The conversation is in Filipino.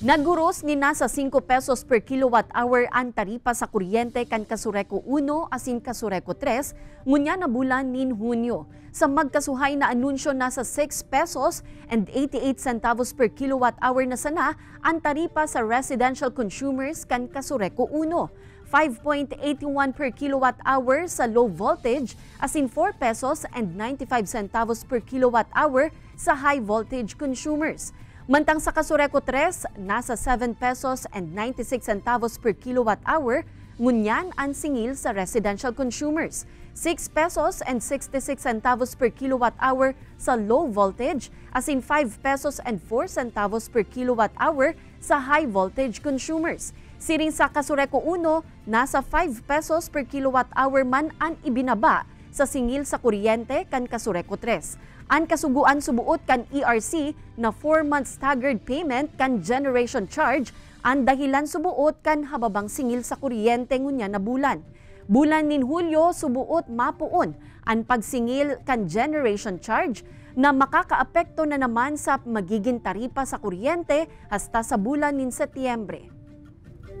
Naguros ni nasa 5 pesos per kilowatt hour ang taripa sa kuryente kan Kasureko 1 asin Kasureko 3 ngunya na bulan nin Hunyo. Sa magkasuhay na anunsyo nasa 6 pesos and 88 centavos per kilowatt hour na sana ang taripa sa residential consumers kan Kasureko 1. 5.81 per kilowatt hour sa low voltage asin 4 pesos and 95 centavos per kilowatt hour sa high voltage consumers. Mantang sa Kasureko 3, nasa 7 pesos and 96 centavos per kilowatt hour, ngunyan ang singil sa residential consumers. 6 pesos and 66 centavos per kilowatt hour sa low voltage, as in 5 pesos and 4 centavos per kilowatt hour sa high voltage consumers. Siring sa Kasureko 1, nasa 5 pesos per kilowatt hour man ang ibinaba sa singil sa kuryente kan Kasureko 3. Ang kasuguan subuot kan ERC na 4 months staggered payment kan generation charge ang dahilan subuot kan hababang singil sa kuryente ngunya na bulan. Bulan nin Hulyo subuot mapuon ang pagsingil kan generation charge na makakaapekto na naman sa magiging taripa sa kuryente hasta sa bulan nin Setyembre.